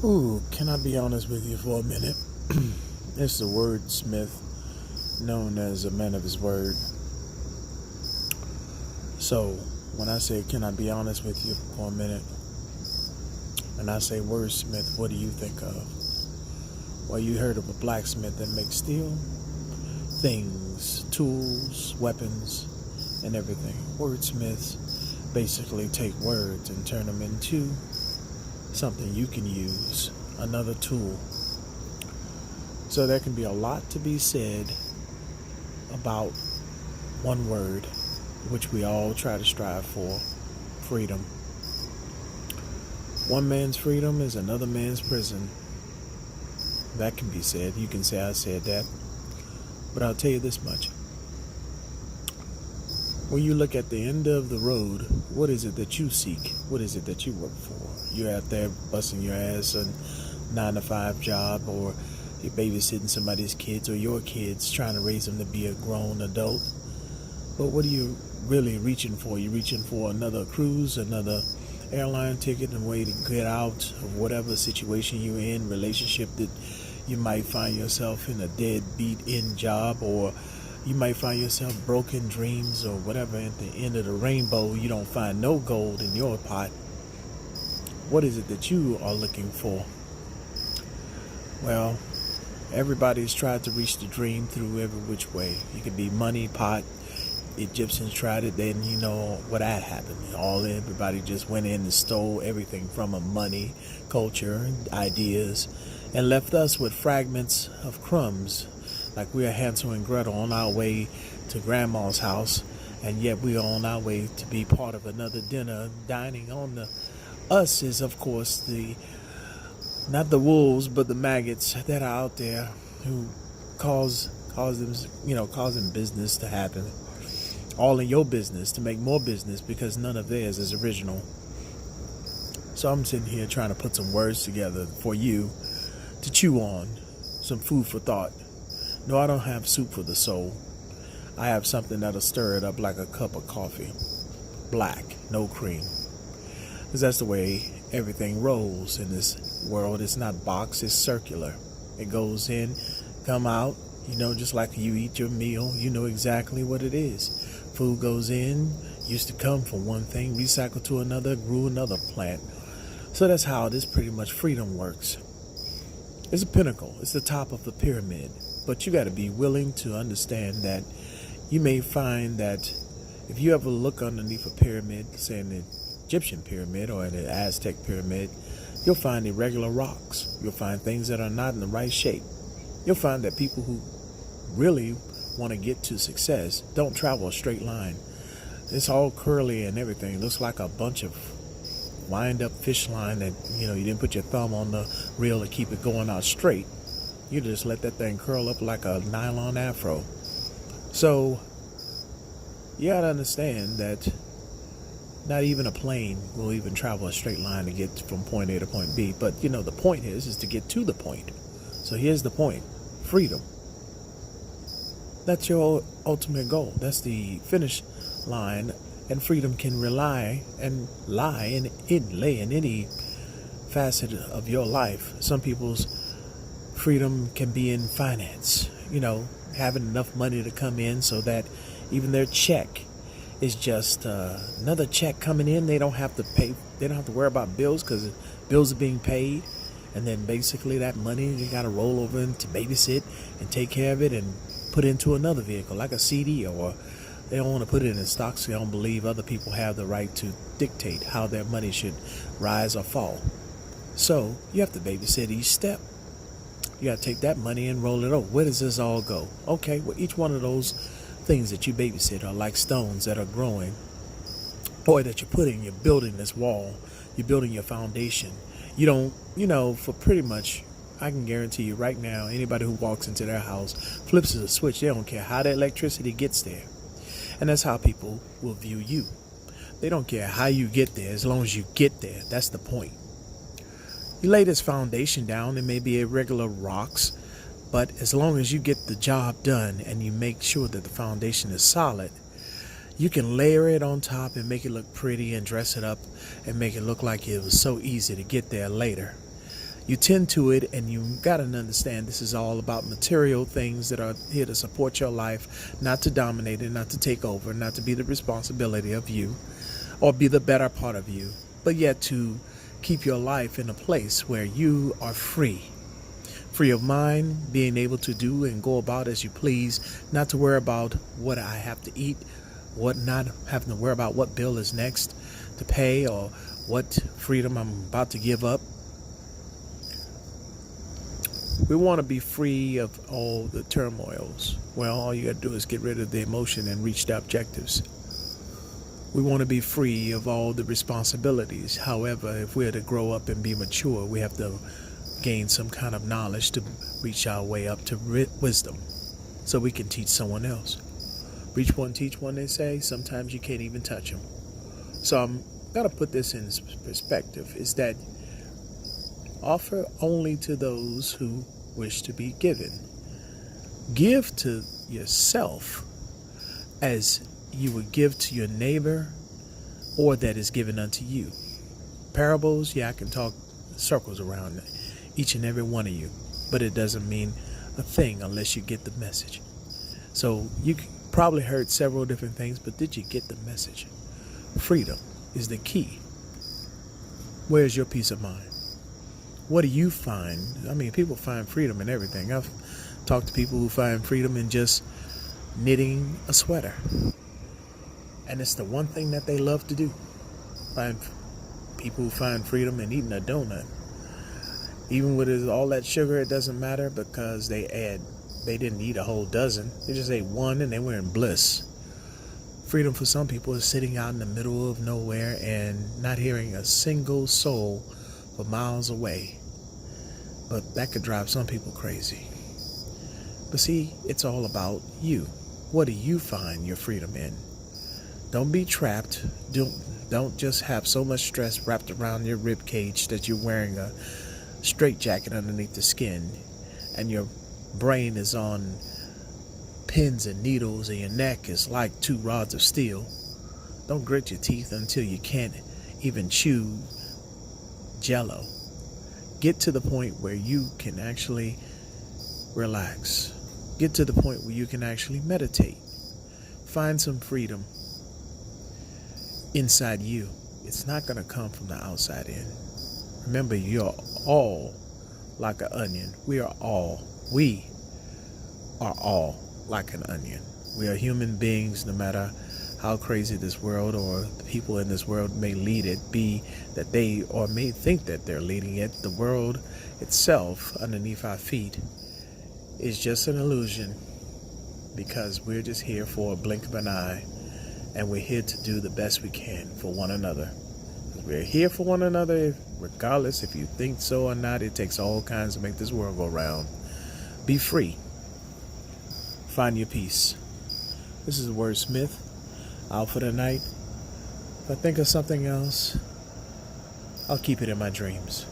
Ooh, can I be honest with you for a minute? It's the wordsmith known as a man of his word. So, when I say, can I be honest with you for a minute? And I say wordsmith, what do you think of? Well, you heard of a blacksmith that makes steel, things, tools, weapons, and everything. Wordsmiths basically take words and turn them into something you can use, another tool. So there can be a lot to be said about one word, which we all try to strive for, freedom. One man's freedom is another man's prison. That can be said. You can say I said that. But I'll tell you this much. When you look at the end of the road, what is it that you seek? What is it that you work for? You're out there busting your ass a 9-to-5 job, or you're babysitting somebody's kids or your kids, trying to raise them to be a grown adult. But what are you really reaching for? You're reaching for another cruise, another airline ticket, and way to get out of whatever situation you're in, relationship that you might find yourself in, a deadbeat end job, or you might find yourself broken dreams or whatever. At the end of the rainbow, you don't find no gold in your pot. What is it that you are looking for? Well, everybody's tried to reach the dream through every which way. It could be money, pot. Egyptians tried it, then you know what had happened. Everybody just went in and stole everything from them: money, culture, ideas, and left us with fragments of crumbs, like we are Hansel and Gretel on our way to grandma's house, and yet we are on our way to be part of another dinner. Dining on the us is, of course, the not the wolves, but the maggots that are out there who cause causing business to happen, all in your business, to make more business, because none of theirs is original. So I'm sitting here trying to put some words together for you to chew on, some food for thought. No, I don't have soup for the soul. I have something that'll stir it up like a cup of coffee. Black, no cream. Because that's the way everything rolls in this world. It's not boxed, it's circular. It goes in, come out, just like you eat your meal, you know exactly what it is. Food goes in, used to come from one thing, recycled to another, grew another plant. So that's how this pretty much freedom works. It's a pinnacle. It's the top of the pyramid. But you got to be willing to understand that you may find that if you ever look underneath a pyramid, say an Egyptian pyramid or an Aztec pyramid, you'll find irregular rocks. You'll find things that are not in the right shape. You'll find that people who really want to get to success don't travel a straight line. It's all curly and everything. It looks like a bunch of wind up fish line that you didn't put your thumb on the reel to keep it going out straight. You just let that thing curl up like a nylon afro. So you gotta understand that not even a plane will even travel a straight line to get from point A to point B. But the point is to get to the point. So here's the point: freedom. That's your ultimate goal. That's the finish line. And freedom can lay in any facet of your life. Some people's freedom can be in finance, having enough money to come in so that even their check is just another check coming in. They don't have to pay. They don't have to worry about bills because bills are being paid. And then basically that money, they got to roll over into babysit and take care of it and put into another vehicle like a CD, or they don't want to put it in stocks. They don't believe other people have the right to dictate how their money should rise or fall. So you have to babysit each step. You got to take that money and roll it over. Where does this all go? Okay, well, each one of those things that you babysit are like stones that are growing, or that you're building this wall. You're building your foundation. You don't, for pretty much, I can guarantee you right now, anybody who walks into their house, flips a switch, they don't care how the electricity gets there. And that's how people will view you. They don't care how you get there, as long as you get there. That's the point. You lay this foundation down. It may be irregular rocks, but as long as you get the job done and you make sure that the foundation is solid, you can layer it on top and make it look pretty and dress it up and make it look like it was so easy to get there later. You tend to it, and you got to understand this is all about material things that are here to support your life, not to dominate it, not to take over, not to be the responsibility of you or be the better part of you, but yet to keep your life in a place where you are free. Free of mind, being able to do and go about as you please, not to worry about what I have to eat, what not having to worry about what bill is next to pay or what freedom I'm about to give up. We want to be free of all the turmoils. Well, all you got to do is get rid of the emotion and reach the objectives. We want to be free of all the responsibilities. However, if we're to grow up and be mature, we have to gain some kind of knowledge to reach our way up to wisdom so we can teach someone else. Reach one, teach one, they say. Sometimes you can't even touch them. So I'm going to put this in perspective, is that offer only to those who wish to be given. Give to yourself as you would give to your neighbor or that is given unto you. Parables, I can talk circles around each and every one of you, but it doesn't mean a thing unless you get the message. So you probably heard several different things, but did you get the message? Freedom is the key. Where's your peace of mind? What do you find? I mean, people find freedom in everything. I've talked to people who find freedom in just knitting a sweater. And it's the one thing that they love to do. Find people who find freedom in eating a donut. Even with all that sugar, it doesn't matter because they didn't eat a whole dozen. They just ate one and they were in bliss. Freedom for some people is sitting out in the middle of nowhere and not hearing a single soul for miles away. But that could drive some people crazy. But see, it's all about you. What do you find your freedom in? Don't be trapped. Don't just have so much stress wrapped around your rib cage that you're wearing a straitjacket underneath the skin and your brain is on pins and needles and your neck is like 2 rods of steel. Don't grit your teeth until you can't even chew Jello. Get to the point where you can actually relax. Get to the point where you can actually meditate. Find some freedom inside you. It's not going to come from the outside in. Remember, you're all like an onion. We are all like an onion. We are human beings, no matter how crazy this world or the people in this world may lead it, be that they or may think that they're leading it. The world itself underneath our feet is just an illusion because we're just here for a blink of an eye and we're here to do the best we can for one another. We're here for one another regardless if you think so or not. It takes all kinds to make this world go round. Be free. Find your peace. This is Wordsmith. Out for the night. If I think of something else, I'll keep it in my dreams.